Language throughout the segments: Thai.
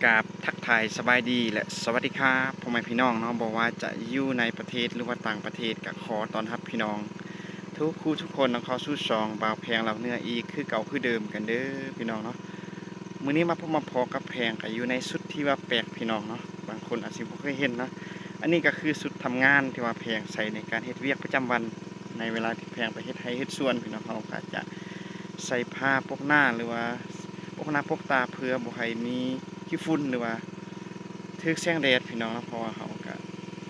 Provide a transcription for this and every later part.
กราบทักทายสบายดีและสวัสดีครับพ่อแม่พี่น้องเนาะบอกว่าจะอยู่ในประเทศหรือว่าต่างประเทศก็ขอต้อนรับพี่น้องทุกคู่ทุกคนน้องเขาสู้ซองบ่าวแพงเราเนื้ออีกคือเก่าคือเดิมกันเด้อพี่น้องเนาะมื้อนี้มาพบมาพอกับแพงก็อยู่ในชุดที่ว่าแปลกพี่น้องเนาะบางคนอาจสิบ่เคยเห็นนะอันนี้ก็คือชุดทำงานที่ว่าแพงใส่ในการเฮ็ดเวียกประจำวันในเวลาที่แพงไปเฮ็ดไร่เฮ็ดสวนพี่น้องเขาก็จะใส่ผ้าปกหน้าหรือว่าปกหน้าปกตาเพื่อบ่ให้มีขี้ฝุ่นหรือว่าถึกแสงแดดพี่น้องเพราะว่าเขาก็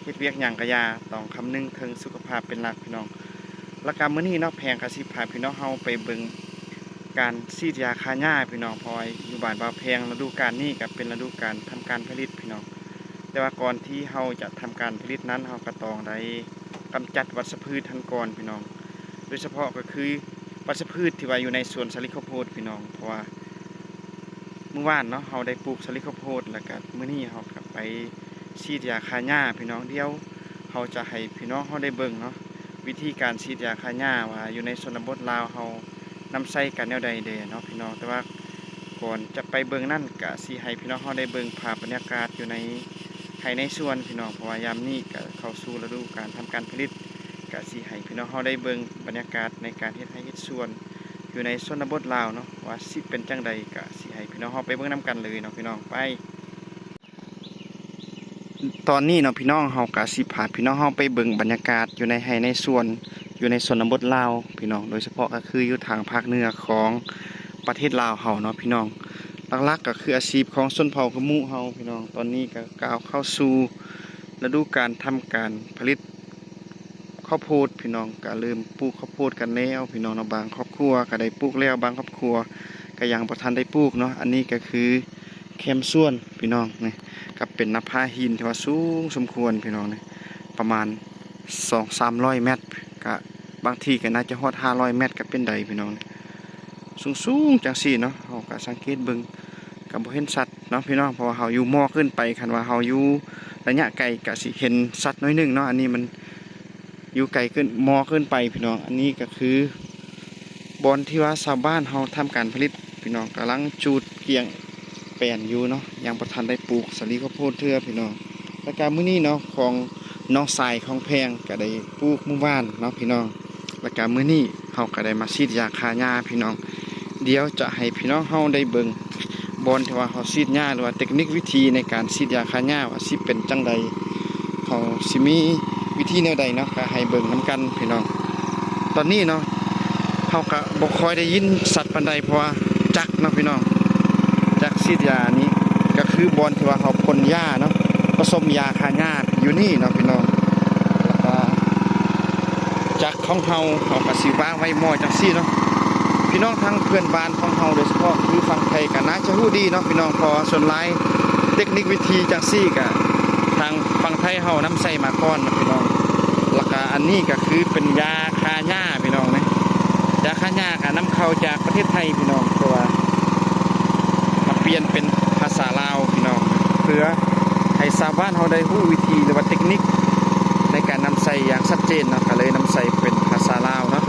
เฮ็ดเวียกหยังก็อย่าต้องคำนึงถึงสุขภาพเป็นหลักพี่น้องแล้วก็มื้อนี้เนาะแพงก็สิพาพี่น้องเฮาไปเบิ่งการฉีดยาฆ่าหญ้าพี่น้องเพราะว่าอยู่บ้านบ่าวแพงฤดูกาลนี้ก็เป็นฤดูกาลทำการผลิตพี่น้องแต่ว่าก่อนที่เฮาจะทำการผลิตนั้นเฮาก็ต้องได้กำจัดวัชพืชทันก่อนพี่น้องโดยเฉพาะก็คือวัชพืชที่ว่าอยู่ในสวนสาลิข้าวโพดพี่น้องเพราะว่าเมื่อวานเนาะเราได้ปลูกสาลิข้าวโพดแล้วก็มื้อนี้เราก็ไปฉีดยาฆ่าหญ้าพี่น้องเดียวเราจะให้พี่น้องเราได้เบิ่งเนาะวิธีการฉีดยาฆ่าหญ้าว่าอยู่ในชนบทลาวเรานำใช้กันแนวใดเด้เนาะพี่น้องแต่ว่าก่อนจะไปเบิ่งนั่นก็สิให้พี่น้องเราได้เบิ่งภาพบรรยากาศอยู่ในภายในสวนพี่น้องเพราะว่ายามนี้ก็เข้าสู่ฤดูการทำการผลิตก็สิให้พี่น้องเราได้เบิ่งบรรยากาศในการเฮ็ดไร่เฮ็ดสวนอยู่ในชนบทลาวเนาะว่าสิเป็นจังใดก็สิให้พี่น้องเราไปเบิ่งนํกันเลยเนาะพี่น้องไปตอนนี้เนาะพี่น้องเราก็สิพาพี่น้องเราไปเบิ่งบรรยากาศอยู่ในไร่ในสวนอยู่ในชนบทลาวพี่น้องโดยเฉพาะก็คืออยู่ทางภาคเหนือของประเทศลาวเฮาเนาะพี่น้องหลักๆก็คืออาชีพของชนเผ่าขมุเฮาพี่น้องตอนนี้ก็ก้าวเข้าสู่ฤดูการทำการผลิตข้าวโพดพี่น้องก็เริ่มปลูกข้าวโพดกันแล้วพี่น้องเนาะบางครอบครัวก็ได้ปลูกแล้วบางครอบครัวก็ยังบ่ทันได้ปลูกเนาะอันนี้ก็คือแคมส่วนพี่น้องนี่ก็เป็นหน้าผาหินที่ว่าสูงสมควรพี่น้องนี่ประมาณ200-300 เมตรก็บางทีก็น่าจะฮอด500 เมตรก็เป็นได้พี่น้องสูงๆจังซี่เนาะเฮาก็สังเกตเบิ่งก็บ่เห็นสัตว์เนาะพี่น้องเพราะว่าเฮาอยู่มอขึ้นไปคันว่าเฮาอยู่ระยะไกลก็สิเห็นสัตว์น้อยนึงเนาะอันนี้มันอยู่ไกลขึ้นมอขึ้นไปพี่น้องอันนี้ก็คือบอนที่ว่าชาวบ้านเฮาทำการผลิตพี่น้องกำลังจูดเกี่ยงแปลนอยู่เนาะยังบ่ทันได้ปลูกสาลีข้าวโพดเทื่อพี่น้องแล้วก็มื้อนี้เนาะของน้องสายของแพงก็ได้ปลูกหมู่บ้านเนาะพี่น้องแล้วก็มื้อนี้เฮาก็ได้มาฉีดยาฆ่าหญ้าพี่น้องเดี๋ยวจะให้พี่น้องเฮาได้เบิ่งบอนที่ว่าเฮาฉีดหญ้าหรือว่าเทคนิควิธีในการฉีดยาฆ่าหญ้าว่าสิเป็นจังใดเฮาสิมีวิธีแนวใดเนาะก็ให้เบิ่งนํกันพี่น้องตอนนี้เนาะเฮาก็บ่ค่อยได้ยินสัตว์ปานใดเพราะว่าจักเนาะพี่น้องจักฉีดยานี้ก็คือบอนที่ว่าเฮาพ่นยาเนาะผสมยาฆ่าหญ้าอยู่นี่เนาะพี่น้องแล้วก็จักของเฮาก็สิวางไว้หม้อจังซี่เนาะพี่น้องทั้งเพื่อนบ้านของเฮาโดยเฉพาะคือฝั่งไทยก็น่าจะรู้ดีเนาะพี่น้องเพราะส่วนหลายเทคนิควิธีจังซี่ก็ทางฝั่งไทยเฮานำใส่มาก่อนนะพี่น้องแล้วก็อันนี้ก็คือเป็นยาฆ่าหญ้าพี่น้องนะยาฆ่าหญ้าก็นำเข้าจากประเทศไทยพี่น้องเพราะว่ามาเปลี่ยนเป็นภาษาลาวพี่น้องเพื่อให้ชาวบ้านเฮาได้รู้วิธีหรือว่าเทคนิคในการนำใส่อย่างชัดเจนเนาะก็เลยนำใส่เป็นภาษาลาวเนาะ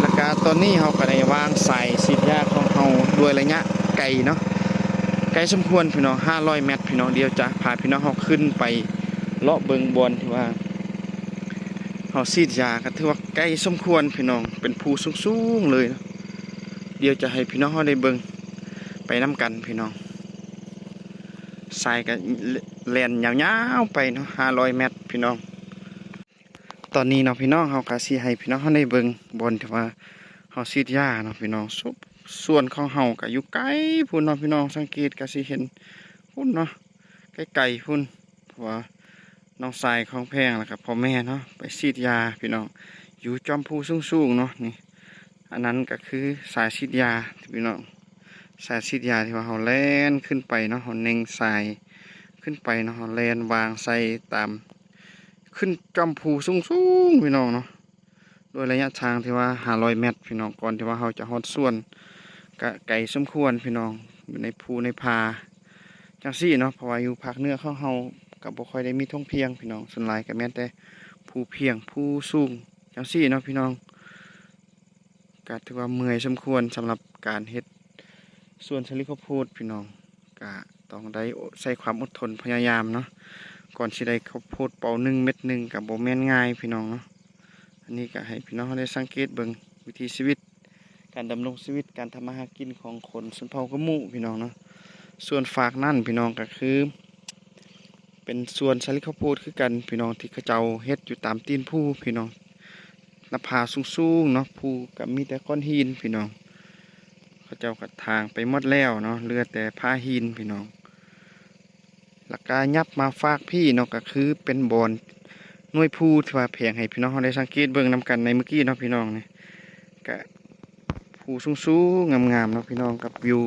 แล้วก็ตอนนี้เฮาก็ได้วางสายฉีดยาของเฮาด้วยระยะไกลเนาะไกลสมควรพี่น้อง500 เมตรพี่น้องเดียวจะพาพี่น้องเฮาขึ้นไปเลาะเบิงบอนที่ว่าเฮาฉีดยาก็ถือว่าไกลสมควรพี่น้องเป็นภูสูงๆเลยนะเดี๋ยวจะให้พี่น้องเฮาได้เบิงไปนํกันพี่น้องสายก็แล่นยาวๆไปเนาะ500 เมตรพี่น้องตอนนี้เนาะพี่น้องเฮาก็สิให้พี่น้องเฮาได้เบิงบอนที่ว่าเฮาฉีดยาเนาะพี่น้องส่วนของเฮาก็อยู่ไกลพุ่นเนาะพี่น้องสังเกตก็สิเห็นพุ่นเนาะไกลๆพุ่นเพราะว่าน้องสายของแพงแล้วก็พ่อแม่เนาะไปฉีดยาพี่น้องอยู่จอมภูสูงๆเนาะนี่อันนั้นก็คือสายฉีดยาพี่น้องสายฉีดยาที่ว่าเฮาแล่นขึ้นไปเนาะเฮาเน่งสายขึ้นไปเนาะเฮาแล่นวางใส่ตามขึ้นจอมภูสูงๆพี่น้องเนาะโดยระยะทางที่ว่า500 เมตรพี่น้องก่อนที่ว่าเฮาจะฮอดส่วนก็ไกลสมควรพี่น้องอยู่ในภูในผาจังซี่เนาะเพราะว่าอยู่ภาคเหนือของเฮาก็บ่ค่อยได้มีท่องเพียงพี่น้องส่วนหลายก็แม่นแต่ภูเพียงภูสูงจังซี่เนาะพี่น้องก็ถือว่าเมื่อยสมควรสำหรับการเฮ็ดสวนสาลิข้าวโพดพี่น้องก็ ต้องได้ใช้ความอดทนพยายามเนาะก่อนสิได้ข้าวโพดเป่า1 เม็ดหนึ่งกับบ่แม่นง่ายพี่น้องเนาะอันนี้ก็ให้พี่น้องได้สังเกตเบิ่งวิถีชีวิตการดำรงชีวิตการทำมาหากินของคนชนเผ่ากะหมู่พี่น้องเนาะส่วนฝากนั่นพี่น้องก็คือเป็นส่วนชลิข้าวโพดคือกันพี่น้องที่เขาเจ้าเฮ็ดอยู่ตามตีนผู้พี่น้องหน้าผาสูงๆเนาะผู้ก็มีแต่ก้อนหินพี่น้องเขาเจ้าก็ทางไปหมดแล้วเนาะเหลือแต่ผ้าหินพี่น้องแล้วก็ยับมาฝากพี่เนาะก็คือเป็นบอนหน่วยผู้ที่ว่าแผงให้พี่น้องเขาได้สังเกตเบิ่งนํกันในเมื่อกี้เนาะพี่น้องนี่ก็ผู้สูงๆงามๆเนาะพี่น้องกับวิว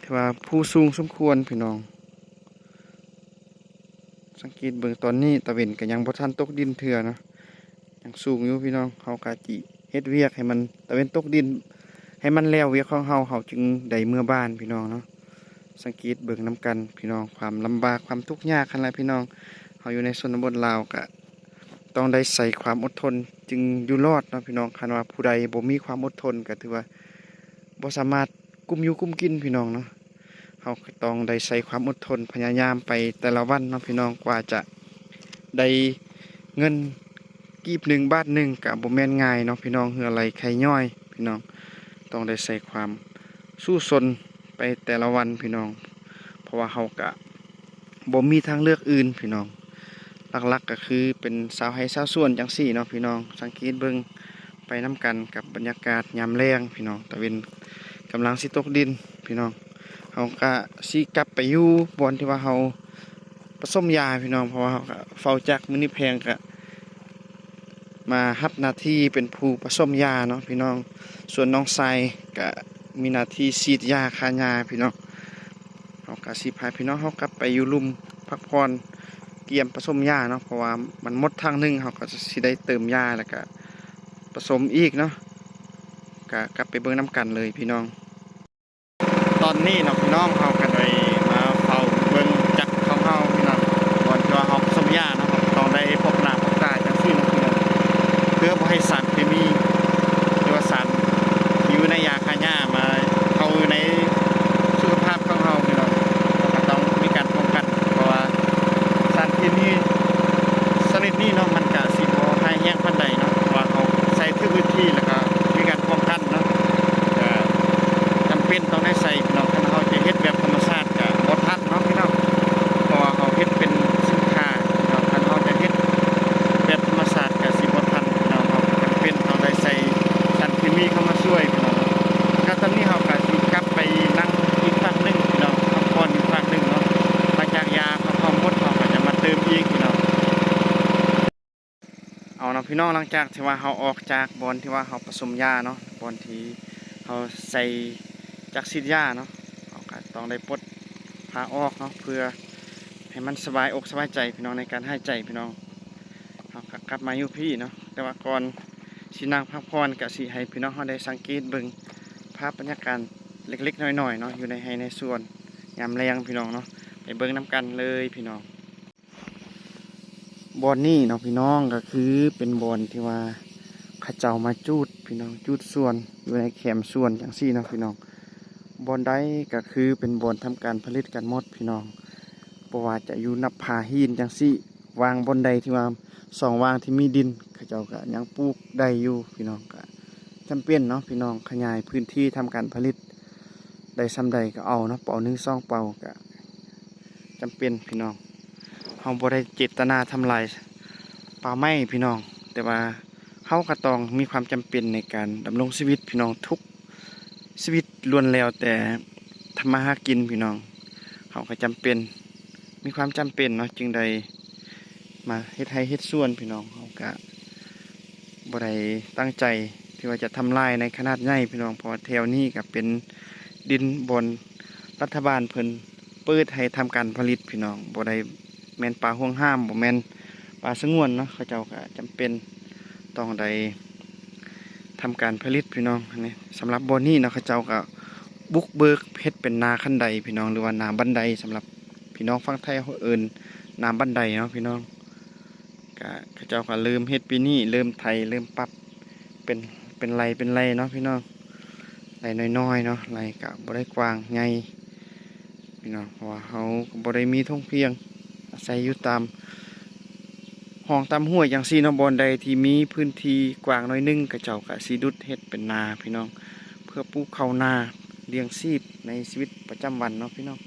ที่ว่าผู้สูงสมควรพี่น้องสังเกตเบิ่งตอนนี้ตะเวนก็ยังบ่ทันตกดินเถื่อเนาะยังสูงอยู่พี่น้องเฮากะจิเฮ็ดเวียกให้มันตะเวนตกดินให้มันแล้วเวียกของเฮาจึงได้เมื่อบ้านพี่น้องเนาะสังเกตเบิ่งนํกันพี่น้องความลำบากความทุกข์ยากขนาดพี่น้องเฮาอยู่ในชนบทลาวก็ต้องได้ใส่ความอดทนจึงอยู่รอดเนาะพี่น้องคันว่าผู้ใดบ่มีความอดทนก็ถือว่าบ่สามารถกุมอยู่กุมกินพี่น้องเนาะเฮาก็ต้องได้ใส่ความอดทนพยายามไปแต่ละวันเนาะพี่น้องกว่าจะได้เงินกีบ1 บาท 1ก็บ่แม่นง่ายเนาะพี่น้องเฮือไหลไข่ย่อยพี่น้องต้องได้ใส่ความสู้ซนไปแต่ละวันพี่น้องเพราะว่าเฮาก็บ่มีทางเลือกอื่นพี่น้องหลักๆก็คือเป็นชาวไร่ชาวสวนจังซี่เนาะพี่น้องสังเกตเบิ่งไปนํกันกับบรรยากาศยามแลงพี่น้องตะเวนกำลังสิตกดินพี่น้องเฮาก็สิกลับไปอยู่บ่อนที่ว่าเฮาผสมยาพี่น้องเพราะว่าเฮาก็เฝ้าจักมื้อนี้แพงก็มารับหน้าที่เป็นผู้ผสมยาเนาะพี่น้องส่วนน้องทรายก็มีหน้าที่ฉีดยาฆ่าหญ้าพี่น้องเฮาก็สิพาพี่น้องเฮากลับไปอยู่ลุ่มพักผ่อนเตรียมผสมยาเนาะเพราะว่ามันหมดทางหนึงเฮาก็สิได้เติมยาแล้วก็ผสมอีกเนาะก็กลับไปเบิ่งนํกันเลยพี่น้องตอนนี้เนาะพี่น้องเฮาก็ได้มาเฝ้าเบิ่งจักของเฮาพี่น้องก่อนที่ว่าเฮาผสมยาเนาะต้องได้พกหน้าพกตาจังซี่เนาะพี่น้องเพื่อบ่ให้สารเคมีหรือว่าสารที่อยู่ในยาฆ่าหญ้ามาเข้าอยู่ในสุขภาพของเฮาพี่น้องเราก็ต้องมีการป้องกันเพราะว่าสารเคมีชนิดนี้เนาะมันก็สิบ่ให้แห้งปานใดเนาะเพราะว่าเฮาใช้ถูกวิธีแล้วก็มีการป้องกันเนาะก็จำเป็นต้องได้ใส่พี่น้องคันเฮาจะเฮ็ดแบบธรรมชาติก็บ่ทันเนาะพี่น้องเพราะว่าเฮาเฮ็ดเป็นสินค้าพี่น้องคันเฮาจะเฮ็ดแบบธรรมชาติก็สิบ่ทันพี่น้องเฮาก็จำเป็นต้องได้ใส่สารเคมีเข้ามาช่วยพี่น้องก็ตอนนี้เฮาก็สิกลับไปนั่งอีกครั้งหนึงพี่น้องพักผ่อนอีกครั้งหนึงเนาะหลังจากยาเขาหมดเฮาก็จะมาเติมอีกพี่น้องเอาเนาะพี่น้องหลังจากที่ว่าเฮาออกจากบ่อนที่ว่าเฮาผสมยาเนาะบ่อนที่เฮาใส่จักฉีดยาเนาะเฮาก็ต้องได้ปลดผ้าออกเนาะเพื่อให้มันสบายอกสบายใจพี่น้องในการหายใจพี่น้องเฮาก็กลับมาอยู่พี่เนาะแต่ว่าก่อนสินั่งพักผ่อนก็สิให้พี่น้องเฮาได้สังเกตเบิ่งภาพบรรยากาศเล็กๆน้อยๆเนาะอยู่ในไร่ในสวนยามแลงพี่น้องเนาะไปเบิ่งนํกันเลยพี่น้องบ่อนนี้เนาะพี่น้องก็คือเป็นบ่อนที่ว่าเขาเจ้ามาจูดพี่น้องจูดสวนอยู่ในแคมป์สวนจังซี่เนาะพี่น้องบ่อนใดก็คือเป็นบ่อนทำการผลิตกันหมดพี่น้องบ่ว่าจะอยู่นับผาหินจังซี่วางบ่อนใดที่ว่า2วางที่มีดินเขาเจ้าก็ยังปลูกได้อยู่พี่น้องก็จำเป็นเนาะพี่น้องขยายพื้นที่ทำการผลิตได้ซำใดก็เอาเนาะเป่า1 2เป่าก็จำเป็นพี่น้องเฮาบ่ได้เจตนาทำลายป่าไม้พี่น้องแต่ว่าเฮาก็ต้องมีความจำเป็นในการดำรงชีวิตพี่น้องทุกชีวิตล้วนแล้วแต่ทำมาหากินพี่น้องเฮาก็จำเป็นมีความจำเป็นเนาะจึงได้มาเฮ็ดไร่เฮ็ดสวนพี่น้องเฮาก็บ่ได้ตั้งใจที่ว่าจะทำลายในขนาดใหญ่พี่น้องเพราะว่าแถวนี้ก็เป็นดินบนรัฐบาลเพิ่นเปิดให้ทำการผลิตพี่น้องบ่ได้แม่นป่าห่วงห้ามบ่แม่นป่าสงวนเนาะเขาเจ้าก็จำเป็นต้องได้ทำการผลิตพี่น้องอันนี้สำหรับบ่อนี้เนาะเขาเจ้าก็บุกเบิกเฮ็ดเป็นนาคันไดพี่น้องหรือว่านาบันไดสำหรับพี่น้องฝั่งไทยเขาเอิ้นนาบันไดเนาะพี่น้องก็เขาเจ้าก็เริ่มเฮ็ดปีนี้เริ่มไถเริ่มปรับเป็นไรเนาะพี่น้องไรน้อยๆเนาะไรก็บ่ได้กว้างใหญ่ พี่น้องเพราะว่าเฮาก็บ่ได้มีท่องเพียงอาศัยอยู่ตามห้องตามห้วยจังซี่เนาะบ่อนใดที่มีพื้นที่กว้างหน่อยหนึงก็เจ้าก็สิดุดเฮ็ดเป็นนาพี่น้องเพื่อปลูกข้าวนาเลี้ยงชีพในชีวิตประจำวันเนาะพี่น้อง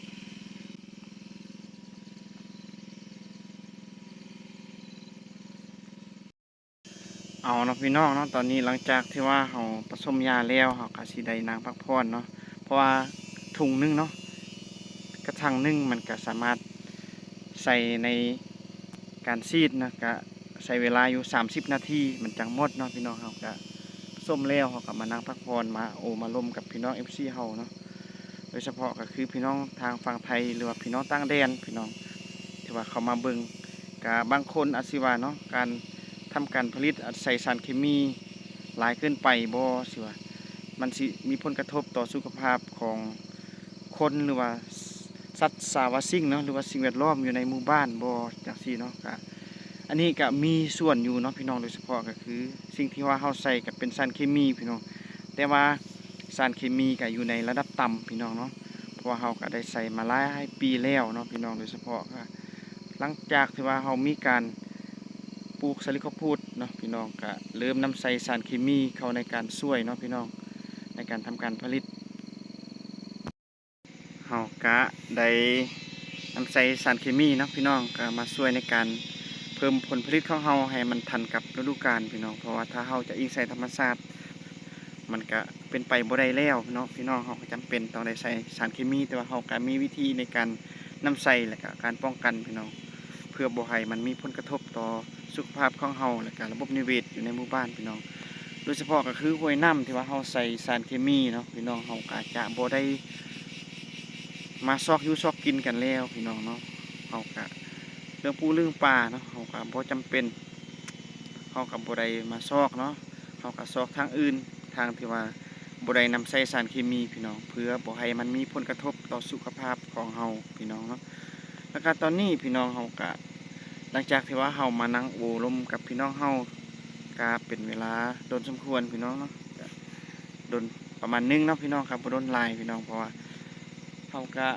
เอาเนาะพี่น้องเนาะตอนนี้หลังจากที่ว่าเฮาผสมยาแล้วเฮาก็สิได้นางพักผ่อนเนาะเพราะว่าถุงหนึงเนาะกระถางหนึงมันก็สามารถใส่ในการซีดนะก็ใช้เวลาอยู่30นาทีมันจังหมดเนาะพี่น้องเฮาก็ส้มแล้วเฮาก็มานั่งพักผ่อนมามาร่วมกับพี่น้อง FC เฮาเนาะโดยเฉพาะก็คือพี่น้องทางฝั่งไทยหรือว่าพี่น้องต่างแดนพี่น้องที่ว่าเขามาเบิ่งก็บางคนอาจสิว่าเนาะการทำการผลิตอาจใส่สารเคมีหลายเกินไปบ่สิว่ามันสิมีผลกระทบต่อสุขภาพของคนหรือว่าสัตว์สาวสิ่งเนาะหรือว่าสิ่งแวดล้อมอยู่ในหมู่บ้านบ่จังซี่เนาะก็อันนี้ก็มีส่วนอยู่เนาะพี่น้องโดยเฉพาะก็คือสิ่งที่ว่าเฮาใส่ก็เป็นสารเคมีพี่น้องแต่ว่าสารเคมีก็อยู่ในระดับต่ำพี่น้องเนาะเพราะว่าเฮาก็ได้ใส่มาหลายปีแล้วเนาะพี่น้องโดยเฉพาะก็หลังจากที่ว่าเฮามีการปลูกสาลิข้าวโพดเนาะพี่น้องก็เริ่มนำใส่สารเคมีเข้าในการช่วยเนาะพี่น้องในการทำการผลิตเฮาก็ได้นำใส่สารเคมีเนาะพี่น้องก็มาช่วยในการเพิ่มผลผลิตของเฮาให้มันทันกับฤดูกาลพี่น้องเพราะว่าถ้าเฮาจะอิงใส่ธรรมชาติมันก็เป็นไปบ่ได้แล้วเนาะพี่น้องเฮาก็จำเป็นต้องได้ใส่สารเคมีแต่ว่าเฮาก็มีวิธีในการนำใส่และก็การป้องกันพี่น้องเพื่อบ่ให้มันมีผลกระทบต่อสุขภาพของเฮาและก็ระบบนิเวศอยู่ในหมู่บ้านพี่น้องโดยเฉพาะก็คือห้วยน้ำที่ว่าเฮาใส่สารเคมีเนาะพี่น้องเฮาก็จะบ่ได้มาซอกอยู่ซอกกินกันแล้วพี่น้องเนาะเฮาก็เรื่องปูเรื่องปลาเนาะเฮาก็บ่จำเป็นเฮาก็บ่ได้มาซอกเนาะเฮาก็ซอกทางอื่นทางที่ว่าบ่ได้นำใส่สารเคมีพี่น้องเพื่อบ่ให้มันมีผลกระทบต่อสุขภาพของเฮาพี่น้องเนาะแล้วก็ตอนนี้พี่น้องเฮาก็หลังจากที่ว่าเฮามานั่งโอ้ลมกับพี่น้องเฮาก็เป็นเวลาโดนสมควรพี่น้องเนาะก็โดนประมาณนึงเนาะพี่น้องครับบ่โดนหลายพี่น้องเพราะว่าเฮาก็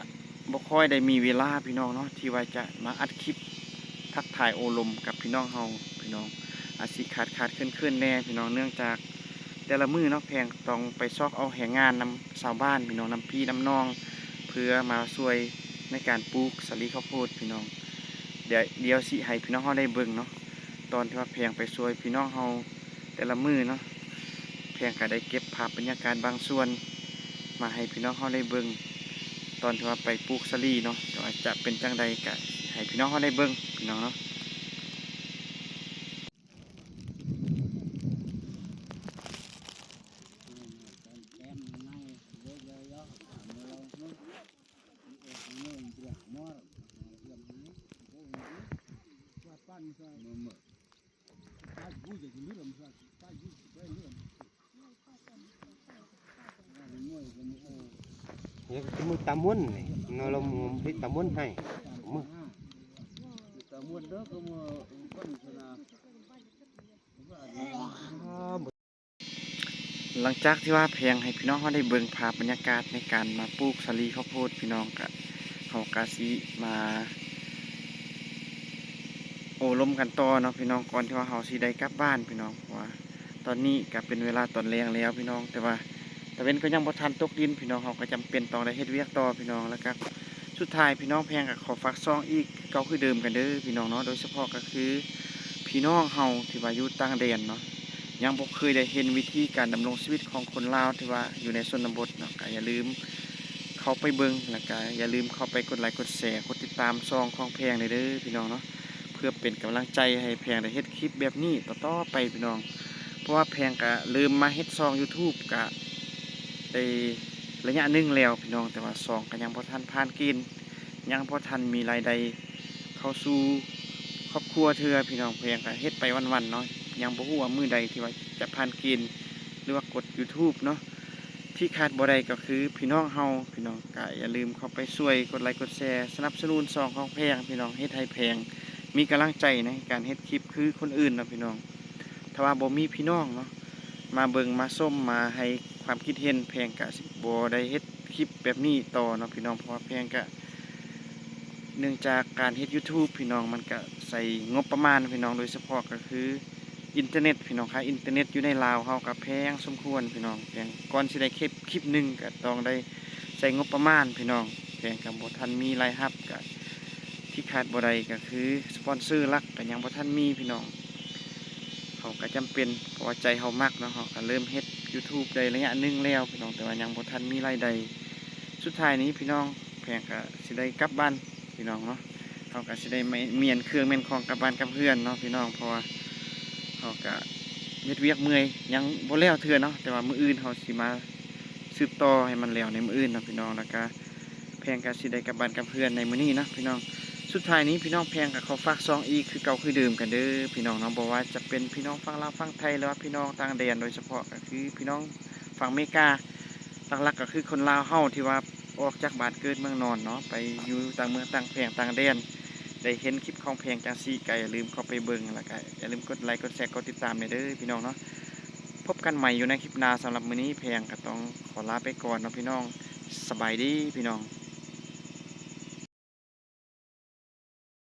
บ่ค่อยได้มีเวลาพี่น้องเนาะที่ว่าจะมาอัดคลิปทักทายโอลมกับพี่น้องเฮาพี่น้องอาจสิขาดเคลื่อนๆแน่พี่น้องเนื่องจากแต่ละมื้อเนาะแพงต้องไปซอกเอาแรงงานนำชาวบ้านพี่น้องนำพี่นำน้องเพื่อมาช่วยในการปลูกสาลีข้าวโพดพี่น้องเดี๋ยวสิให้พี่น้องเฮาได้เบิ่งเนาะตอนที่ว่าแพงไปช่วยพี่น้องเฮาแต่ละมื้อเนาะแพงก็ได้เก็บภาพบรรยากาศบางส่วนมาให้พี่น้องเฮาได้เบิ่งตอนที่ว่าไปปลูกสาลีเนาะว่าจะเป็นจังใดก็ให้พี่น้องเฮาได้เบิ่งพี่น้องเนาะYa cuma tamun nih, kalau mau beli tamun hai. Cuma. Tamun dah kamu kan sana. หลังจากที่ว่าแพงให้พี่น้องเขาได้เบิ่งภาพบรรยากาศในการมาปลูกสาลีข้าวโพดพี่น้องกะเขากะสิมาโอ้ลมกันต่อเนาะพี่น้องก่อนที่ว่าเขาสิได้กลับบ้านพี่น้องเพราะว่าตอนนี้ก็เป็นเวลาตอนแรงแล้วพี่น้องแต่ว่าตะเว้นก็ยังบ่ทันตกดินพี่น้องเขาก็จำเป็นต้องได้เฮ็ดเวียกต่อพี่น้องแล้วก็สุดท้ายพี่น้องแพงก็ขอฝากซองอีกเก่าคือเดิมกันเด้อพี่น้องเนาะโดยเฉพาะก็คือพี่น้องเฮาที่ว่าอยู่ต่างแดนเนาะ ยังบ่เคยได้เห็นวิธีการดำรงชีวิตของคนลาวที่ว่าอยู่ในชนบทเนาะก็อย่าลืมเข้าไปเบิ่งแล้วก็อย่าลืมเข้าไปกดไลค์กดแชร์กดติดตามช่องของแพงเด้อพี่น้องเนาะเพื่อเป็นกำลังใจให้แพงได้เฮ็ดคลิปแบบนี้ต่อๆไปพี่น้องเพราะว่าแพงก็ลืมมาเฮ็ดช่อง YouTube ก็ได้ระยะหนึงแล้วพี่น้องแต่ว่าช่องก็ยังบ่ทันผ่านเกณฑ์ยังบ่ทันมีรายได้เข้าสู่ครอบครัวเทื่อพี่น้องแพงก็เฮ็ดไปวันๆเนาะ ยังบ่ฮู้ว่ามื้อใดที่ว่าจะผ่านเกณฑ์หรือว่ากด YouTube เนาะที่ขาดบ่ได้ก็คือพี่น้องเฮาพี่น้องก็อย่าลืมเข้าไปช่วยกดไลค์กดแชร์สนับสนุนช่องของแพงพี่น้องเฮ็ดให้แพงมีกำลังใจในการเฮ็ดคลิปคือคนอื่นเนาะพี่น้องถ้าว่าบ่มีพี่น้องเนาะมาเบิ่งมาส้มมาให้ความคิดเห็นแพงก็สิบ่ได้เฮ็ดคลิปแบบนี้ต่อเนาะพี่น้องเพราะว่าแพงก็ เนื่องจากการเฮ็ด YouTube พี่น้องมันก็ใส่งบประมาณพี่น้องโดยเฉพาะก็คืออินเทอร์เน็ตพี่น้องค่ะอินเทอร์เน็ตอยู่ในลาวเฮาก็แพงสมควรพี่น้องแพงก่อนสิได้คลิปหนึงก็ต้องได้ใส่งบประมาณพี่น้องแพงก็บ่ทันมีรายรับก็ที่ขาดบ่ได้ก็คือสปอนเซอร์หลักก็ยังบ่ทันมีพี่น้องเขาก็จำเป็นเพราะว่าใจเฮามักเนาะเฮาก็เริ่มเฮ็ด YouTube ได้ระยะหนึงแล้วพี่น้องแต่ว่ายังบ่ทันมีรายได้สุดท้ายนี้พี่น้องแพงก็สิได้กลับบ้านพี่น้องเนาะ เขาก็สิได้ไม่เมียนเครื่องเมียนของกลับบ้านกับเพื่อนเนาะพี่น้องเพราะว่าเขาก็เฮ็ดเวียกเมื่อยยังบ่แล้วเทื่อเนาะแต่ว่ามื้ออื่นเขาสิมาสืบต่อให้มันแล้วในมื้ออื่นเนาะพี่น้องแล้วก็แพงก็สิได้กลับบ้านกับเพื่อนในมื้อนี้นะพี่น้องสุดท้ายนี้พี่น้องแพงก็ขอฝากซองอีกคือเก่าคือเดิมกันเด้อพี่น้องเนาะบ่ว่าจะเป็นพี่น้องฝั่งลาวฝั่งไทยหรือว่าพี่น้องต่างแดนโดยเฉพาะก็คือพี่น้องฝั่งอเมริกาหลักๆก็คือคนลาวเฮาที่ว่าออกจากบ้านเกิดเมืองนอนเนาะไปอยู่ต่างเมืองต่างแพงต่างแดน ได้เห็นคลิปของเพลงจังซี่ก็อย่าลืมเข้าไปเบิ่งแล้วก็อย่าลืมกดไลค์กดแชร์กดติดตามเด้อพี่น้องเนาะพบกันใหม่อยู่ในคลิปหน้าสำหรับมื้อนี้เพลงก็ต้องขอลาไปก่อนเนาะพี่น้องสบายดีพี่น้อง